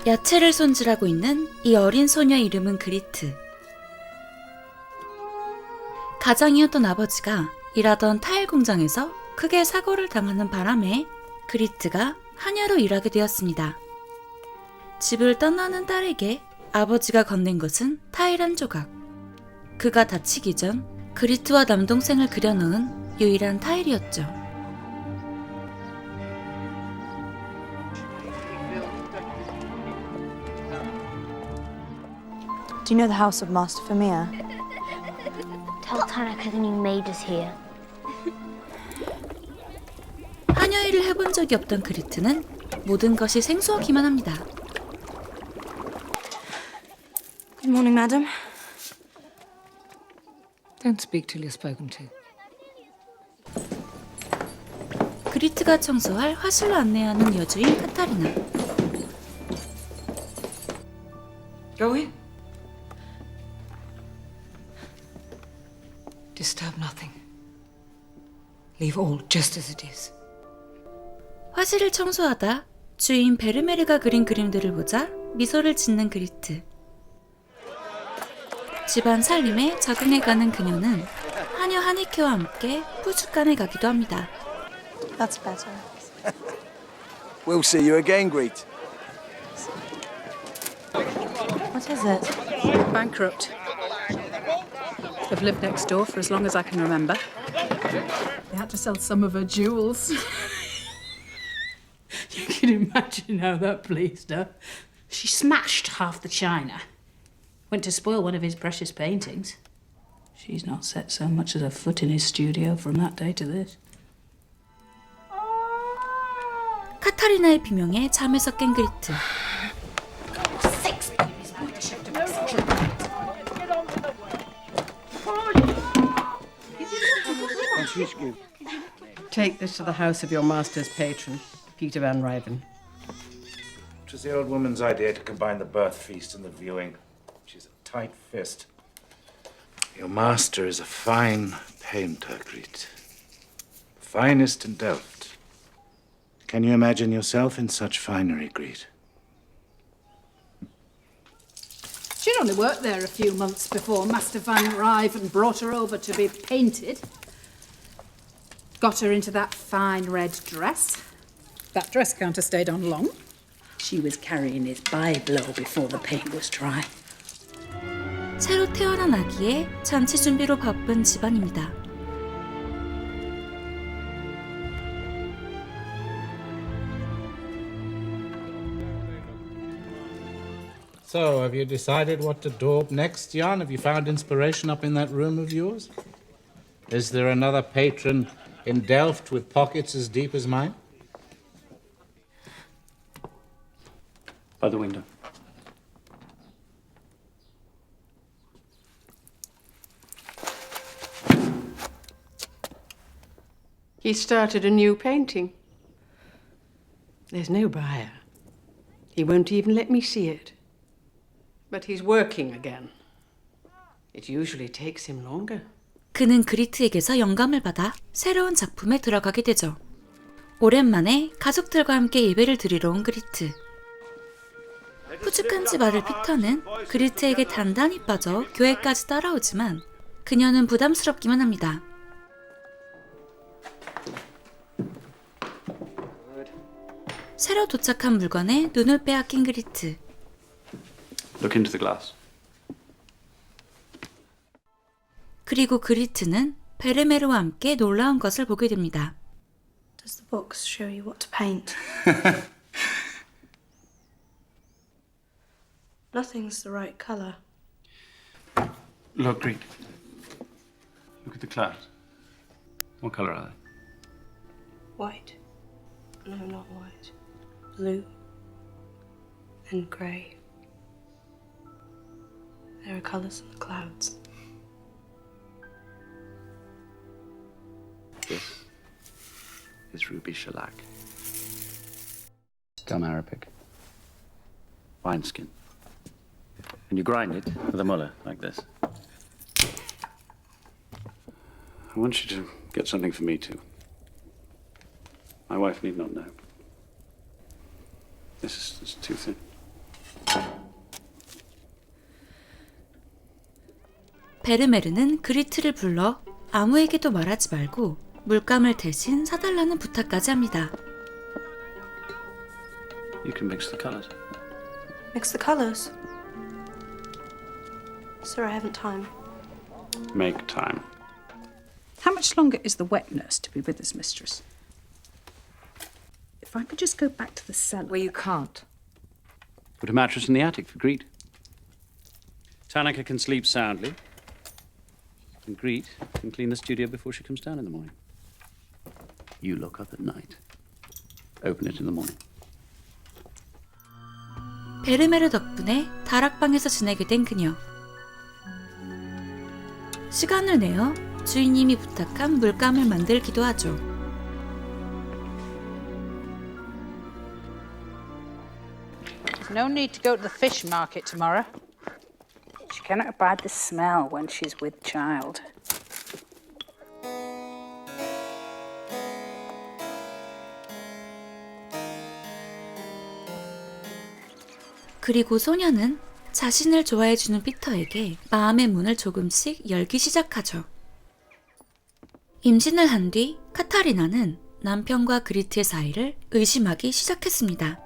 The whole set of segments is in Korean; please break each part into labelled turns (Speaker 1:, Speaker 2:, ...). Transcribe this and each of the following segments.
Speaker 1: 야채를 손질하고 있는 이 어린 소녀의 이름은 그리트. 가장이었던 아버지가 일하던 타일 공장에서 크게 사고를 당하는 바람에 그리트가 하녀로 일하게 되었습니다. 집을 떠나는 딸에게 아버지가 건넨 것은 타일 한 조각. 그가 다치기 전 그리트와 남동생을 그려넣은 유일한 타일이었죠.
Speaker 2: Do you know the house of Master Vermeer?
Speaker 3: Tell Tanaka the new maid is here.
Speaker 1: 하녀 일을 해본 적이 없던 그리트는 모든 것이 생소하기만 합니다.
Speaker 2: Good morning, madam.
Speaker 4: Don't speak till you're spoken to.
Speaker 1: 그리트가 청소할 화실로 안내하는 여주인 카타리나.
Speaker 4: Go in. Disturb nothing. Leave all just as it is.
Speaker 1: 화실을 청소하다 주인 베르메르가 그린 그림들을 보자 미소를 짓는 그리트. 집안 살림에 적응해가는 그녀는 하녀 하니케와 함께 푸주간에 가기도 합니다.
Speaker 2: That's better.
Speaker 5: We'll see you again, Greet.
Speaker 2: What is it?
Speaker 6: Bankrupt. I've lived next door for as long as I can remember. They had to sell some of her jewels. You can imagine how that pleased her. She smashed half the china. Went to spoil one of his precious paintings. She's not set so much as a foot in his studio from that day to this.
Speaker 1: 카타리나의 비명에 잠에서 깬 그리트.
Speaker 7: Take this to the house of your master's patron, Peter Van Ryven.
Speaker 8: It was the old woman's idea to combine the birth feast and the viewing. She's a tight fist. Your master is a fine painter, Greet. Finest in Delft. Can you imagine yourself in such finery, Greet?
Speaker 6: She'd only worked there a few months before Master Van Ryven brought her over to be painted. Got her into that fine red dress. That dress can't have stayed on long. She was carrying his Bible before the paint was dry.
Speaker 1: 새로 태어난 아기의 잔치 준비로 바쁜 집안입니다.
Speaker 8: So, have you decided what to daub next, Jan? Have you found inspiration up in that room of yours? Is there another patron in Delft with pockets as deep as mine?
Speaker 9: By the window.
Speaker 7: He started a new painting. There's no buyer. He won't even let me see it. But he's working again. It usually takes him longer.
Speaker 1: 그는 그리트에게서 영감을 받아 새로운 작품에 들어가게 되죠. 오랜만에 가족들과 함께 예배를 드리러 온 그리트. 푸죽한 집 아들 피터는 그리트에게 단단히 빠져 교회까지 따라오지만 그녀는 부담스럽기만 합니다. 새로 도착한 물건에 눈을 빼앗긴 그리트.
Speaker 9: Look into the glass.
Speaker 1: 그리고 그리트는 베르메르와 함께 놀라운 것을 보게 됩니다.
Speaker 2: Does the books show you what to paint? Nothing's the right colour.
Speaker 9: Look, Greek. Look at the clouds. What colour are they?
Speaker 2: White. No, not white. Blue. And grey. There are colours in the clouds.
Speaker 9: This is ruby shellac. Gum arabic. Wineskin. And you grind it with a muller, like this. I want you to get something for me, too. My wife need not know. This is too thin.
Speaker 1: 베르메르는 그리트를 불러 아무에게도 말하지 말고 물감을 대신 사달라는 부탁까지 합니다.
Speaker 9: You can mix the colours.
Speaker 2: Mix the colours. Sir, I haven't time.
Speaker 9: Make time.
Speaker 6: How much longer is the wet nurse to be with us, mistress? If I could just go back to the cellar.
Speaker 4: Well, you can't.
Speaker 9: Put a mattress in the attic for Greet. Tanaka can sleep soundly. And Greet can clean the studio before she comes down in the morning. You lock up at night. Open it in the morning.
Speaker 1: 베르메르 덕분에 다락방에서 지내게 된 그녀. 시간을 내어 주인님이 부탁한 물감을 만들기도 하죠.
Speaker 10: There's no need to go to the fish market tomorrow. She cannot abide the smell when she's with child.
Speaker 1: 그리고 소녀는 자신을 좋아해주는 피터에게 마음의 문을 조금씩 열기 시작하죠. 임신을 한 뒤 카타리나는 남편과 그리트의 사이를 의심하기 시작했습니다.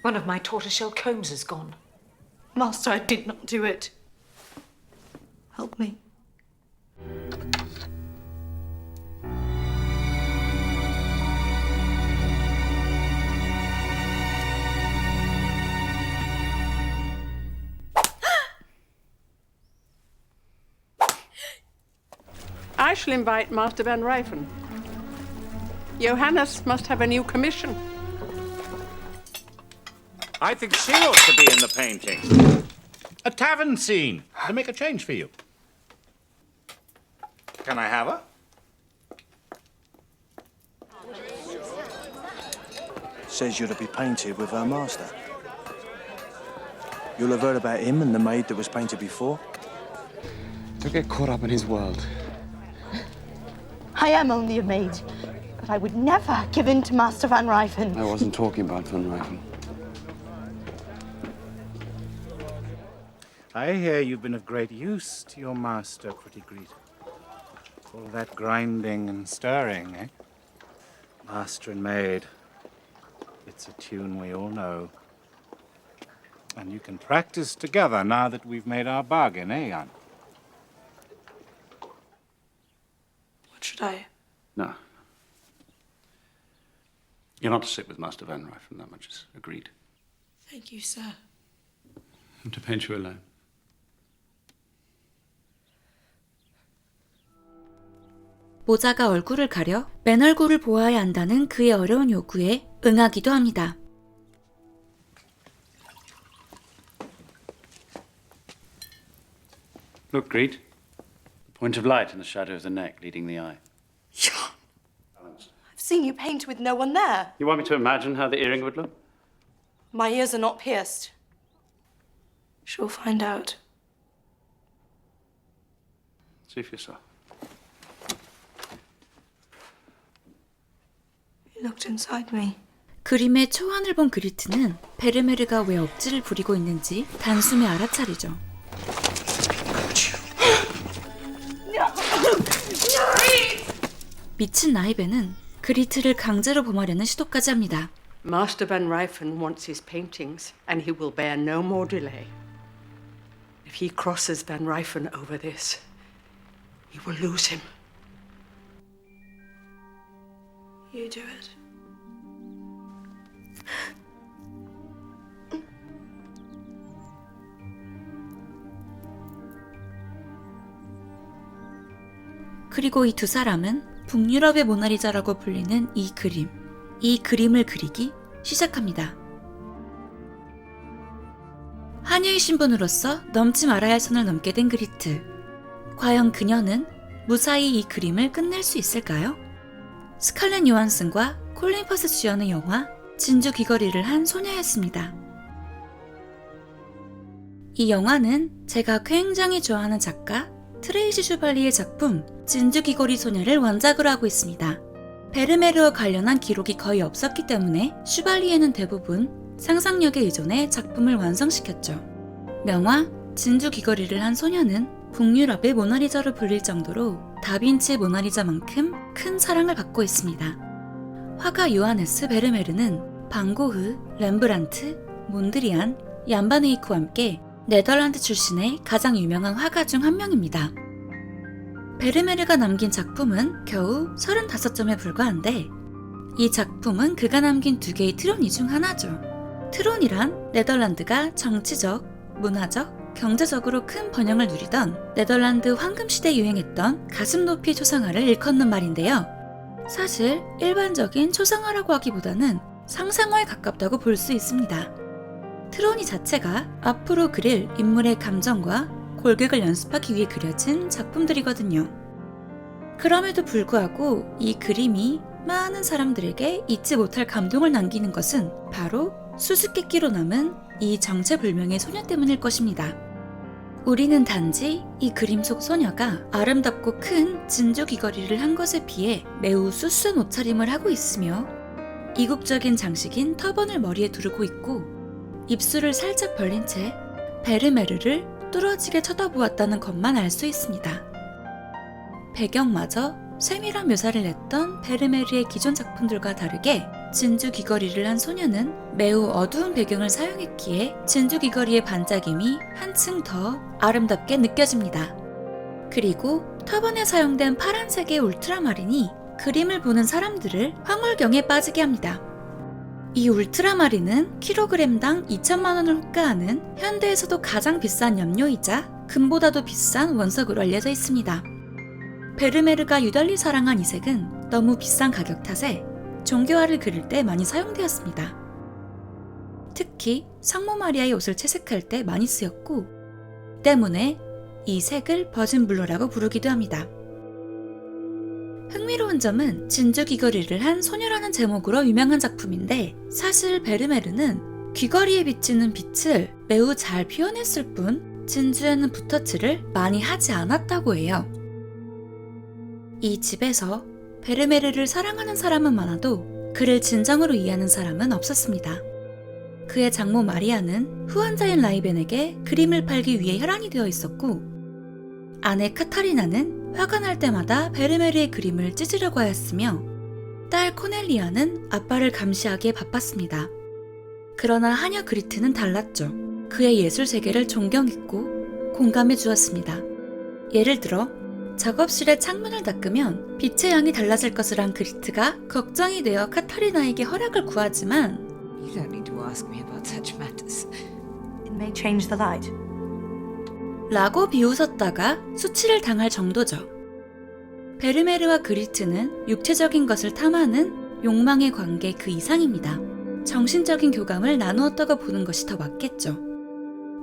Speaker 4: One of my tortoiseshell combs has gone.
Speaker 2: Master, I did not do it. Help me.
Speaker 7: I shall invite Master Van Ryfen. Johannes must have a new commission.
Speaker 8: I think she ought to be in the painting. A tavern scene to make a change for you. Can I have her?
Speaker 5: Says you're to be painted with her master. You'll have heard about him and the maid that was painted before.
Speaker 9: Don't get caught up in his world.
Speaker 11: I am only a maid, but I would never give in to Master Van Ryfen.
Speaker 9: I wasn't talking about Van Ryfen.
Speaker 8: I hear you've been of great use to your master, pretty Greet. All that grinding and stirring, eh? Master and maid. It's a tune we all know. And you can practice together now that we've made our bargain, eh, Jan?
Speaker 2: What should I?
Speaker 9: No. You're not to sit with Master Van Ryfen, that much is agreed.
Speaker 2: Thank you, sir.
Speaker 9: And to paint you alone.
Speaker 1: 모자가 얼굴을 가려 맨 얼굴을 보아야 한다는 그의 어려운 요구에 응하기도 합니다.
Speaker 9: Look, Greet. The point of light in the shadow of the neck leading the eye. Balance.
Speaker 11: I've seen you paint with no one there.
Speaker 9: You want me to imagine how the earring would look?
Speaker 11: My ears are not pierced.
Speaker 2: She'll find out.
Speaker 9: See for yourself.
Speaker 2: He looked inside me.
Speaker 1: 그림의 초안을 본 그리트는 베르메르가 왜 억지를 부리고 있는지 단숨에 알아차리죠. 미친 나이베는 그리트를 강제로 범하려는 시도까지 합니다.
Speaker 7: Master Van Ryfen wants his paintings, and he will bear no more delay. If he crosses Van Ryfen over this, he will lose him.
Speaker 2: You do it.
Speaker 1: 그리고 이 두 사람은 북유럽의 모나리자라고 불리는 이 그림을 그리기 시작합니다. 하녀의 신분으로서 넘지 말아야 할 선을 넘게 된 그리트. 과연 그녀는 무사히 이 그림을 끝낼 수 있을까요? 스칼렛 요한슨과 콜린 퍼스 주연의 영화 진주 귀걸이를 한 소녀였습니다. 이 영화는 제가 굉장히 좋아하는 작가 트레이시 슈발리의 작품 진주 귀걸이 소녀를 원작으로 하고 있습니다. 베르메르와 관련한 기록이 거의 없었기 때문에 슈발리에는 대부분 상상력에 의존해 작품을 완성시켰죠. 명화 진주 귀걸이를 한 소녀는 북유럽의 모나리자로 불릴 정도로 다빈치의 모나리자만큼 큰 사랑을 받고 있습니다. 화가 요하네스 베르메르는 반고흐, 렘브란트, 몬드리안, 얀바네이크와 함께 네덜란드 출신의 가장 유명한 화가 중 한 명입니다. 베르메르가 남긴 작품은 겨우 35점에 불과한데 이 작품은 그가 남긴 2개의 트로니 중 하나죠. 트론이란 네덜란드가 정치적, 문화적, 경제적으로 큰 번영을 누리던 네덜란드 황금시대에 유행했던 가슴 높이 초상화를 일컫는 말인데요. 사실 일반적인 초상화라고 하기보다는 상상화에 가깝다고 볼 수 있습니다. 트로니 자체가 앞으로 그릴 인물의 감정과 골격을 연습하기 위해 그려진 작품들이거든요. 그럼에도 불구하고 이 그림이 많은 사람들에게 잊지 못할 감동을 남기는 것은 바로 수수께끼로 남은 이 정체불명의 소녀 때문일 것입니다. 우리는 단지 이 그림 속 소녀가 아름답고 큰 진주 귀걸이를 한 것에 비해 매우 수수한 옷차림을 하고 있으며 이국적인 장식인 터번을 머리에 두르고 있고 입술을 살짝 벌린 채 베르메르를 뚫어지게 쳐다보았다는 것만 알 수 있습니다. 배경마저 세밀한 묘사를 냈던 베르메르의 기존 작품들과 다르게 진주 귀걸이를 한 소녀는 매우 어두운 배경을 사용했기에 진주 귀걸이의 반짝임이 한층 더 아름답게 느껴집니다. 그리고 터번에 사용된 파란색의 울트라마린이 그림을 보는 사람들을 황홀경에 빠지게 합니다. 이 울트라마린은 킬로그램당 2천만 원을 호가하는 현대에서도 가장 비싼 염료이자 금보다도 비싼 원석으로 알려져 있습니다. 베르메르가 유달리 사랑한 이 색은 너무 비싼 가격 탓에 종교화를 그릴 때 많이 사용되었습니다. 특히 성모 마리아의 옷을 채색할 때 많이 쓰였고 때문에 이 색을 버진블루라고 부르기도 합니다. 흥미로운 점은 진주 귀걸이를 한 소녀라는 제목으로 유명한 작품인데 사실 베르메르는 귀걸이에 비치는 빛을 매우 잘 표현했을 뿐 진주에는 붓터치를 많이 하지 않았다고 해요. 이 집에서 베르메르를 사랑하는 사람은 많아도 그를 진정으로 이해하는 사람은 없었습니다. 그의 장모 마리아는 후원자인 라이벤에게 그림을 팔기 위해 혈안이 되어 있었고 아내 카타리나는 화가 날 때마다 베르메르의 그림을 찢으려고 하였으며 딸 코넬리아는 아빠를 감시하기에 바빴습니다. 그러나 하녀 그리트는 달랐죠. 그의 예술 세계를 존경했고 공감해 주었습니다. 예를 들어 작업실의 창문을 닦으면 빛의 양이 달라질 것을 안 그리트가 걱정이 되어 카타리나에게 허락을 구하지만
Speaker 4: You don't need to ask me about such matters.
Speaker 11: It may change the light.
Speaker 1: 라고 비웃었다가 수치를 당할 정도죠. 베르메르와 그리트는 육체적인 것을 탐하는 욕망의 관계 그 이상입니다. 정신적인 교감을 나누었다고 보는 것이 더 맞겠죠.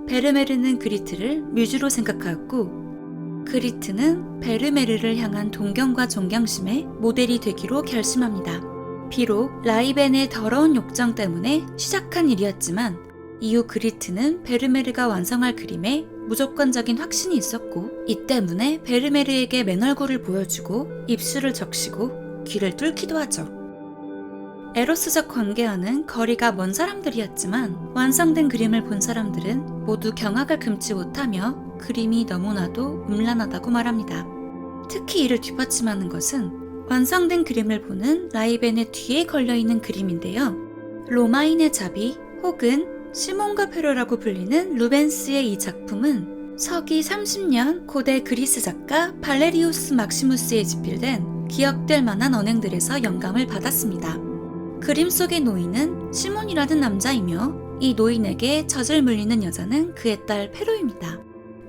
Speaker 1: 베르메르는 그리트를 뮤즈로 생각하였고 그리트는 베르메르를 향한 동경과 존경심의 모델이 되기로 결심합니다. 비록 라이벤의 더러운 욕정 때문에 시작한 일이었지만 이후 그리트는 베르메르가 완성할 그림에 무조건적인 확신이 있었고 이 때문에 베르메르에게 맨얼굴을 보여주고 입술을 적시고 귀를 뚫기도 하죠. 에로스적 관계와는 거리가 먼 사람들이었지만 완성된 그림을 본 사람들은 모두 경악을 금치 못하며 그림이 너무나도 음란하다고 말합니다. 특히 이를 뒷받침하는 것은 완성된 그림을 보는 라이벤의 뒤에 걸려있는 그림인데요. 로마인의 자비 혹은 시몬과 페로라고 불리는 루벤스의 이 작품은 서기 30년 고대 그리스 작가 발레리우스 막시무스에 집필된 기억될 만한 언행들에서 영감을 받았습니다. 그림 속의 노인은 시몬이라는 남자이며 이 노인에게 젖을 물리는 여자는 그의 딸 페로입니다.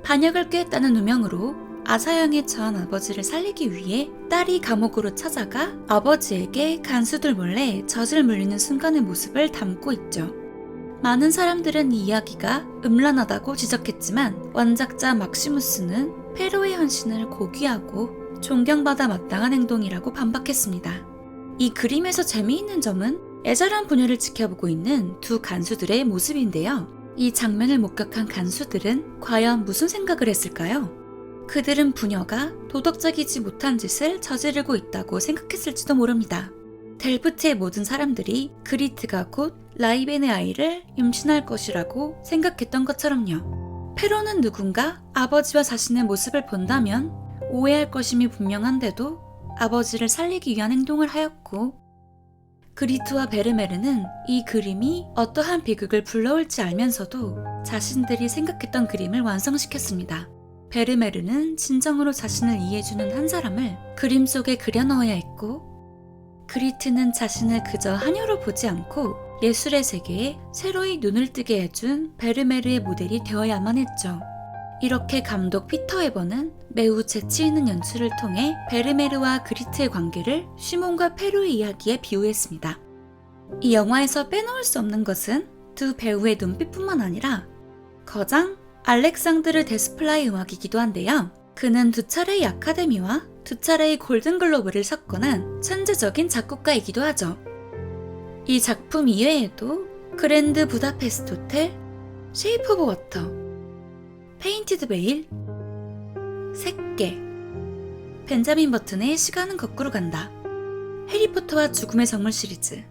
Speaker 1: 반역을 꾀했다는 누명으로 아사형에 처한 아버지를 살리기 위해 딸이 감옥으로 찾아가 아버지에게 간수들 몰래 젖을 물리는 순간의 모습을 담고 있죠. 많은 사람들은 이 이야기가 음란하다고 지적했지만 원작자 막시무스는 페로의 헌신을 고귀하고 존경받아 마땅한 행동이라고 반박했습니다. 이 그림에서 재미있는 점은 애절한 부녀를 지켜보고 있는 두 간수들의 모습인데요. 이 장면을 목격한 간수들은 과연 무슨 생각을 했을까요? 그들은 부녀가 도덕적이지 못한 짓을 저지르고 있다고 생각했을지도 모릅니다. 델프트의 모든 사람들이 그리트가 곧 라이벤의 아이를 임신할 것이라고 생각했던 것처럼요. 페로는 누군가 아버지와 자신의 모습을 본다면 오해할 것임이 분명한데도 아버지를 살리기 위한 행동을 하였고, 그리트와 베르메르는 이 그림이 어떠한 비극을 불러올지 알면서도 자신들이 생각했던 그림을 완성시켰습니다. 베르메르는 진정으로 자신을 이해해주는 한 사람을 그림 속에 그려넣어야 했고, 그리트는 자신을 그저 하녀로 보지 않고 예술의 세계에 새로이 눈을 뜨게 해준 베르메르의 모델이 되어야만 했죠. 이렇게 감독 피터 에버는 매우 재치 있는 연출을 통해 베르메르와 그리트의 관계를 쉬몬과 페로의 이야기에 비유했습니다. 이 영화에서 빼놓을 수 없는 것은 두 배우의 눈빛뿐만 아니라 거장 알렉산드르 데스플라의 음악이기도 한데요. 그는 2차례의 아카데미와 2차례의 골든글로브를 석권한 천재적인 작곡가이기도 하죠. 이 작품 이외에도 그랜드 부다페스트 호텔, 쉐이프 오브 워터, 페인티드 베일, 새끼, 벤자민 버튼의 시간은 거꾸로 간다, 해리포터와 죽음의 성물 시리즈,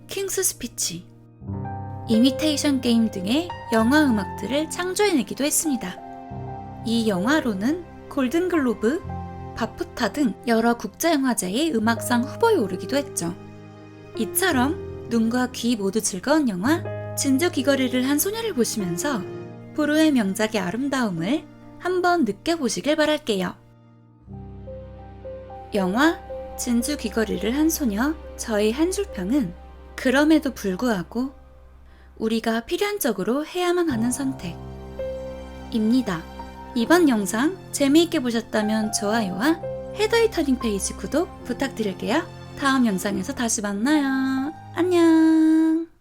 Speaker 1: 킹스 스피치, 이미테이션 게임 등의 영화 음악들을 창조해내기도 했습니다. 이 영화로는 골든글로브, 바프타 등 여러 국제영화제의 음악상 후보에 오르기도 했죠. 이처럼 눈과 귀 모두 즐거운 영화 진주 귀걸이를 한 소녀를 보시면서 포로의 명작의 아름다움을 한번 느껴보시길 바랄게요. 영화 진주 귀걸이를 한 소녀, 저의 한 줄평은 그럼에도 불구하고 우리가 필연적으로 해야만 하는 선택입니다. 이번 영상 재미있게 보셨다면 좋아요와 헤더의 터닝 페이지 구독 부탁드릴게요. 다음 영상에서 다시 만나요.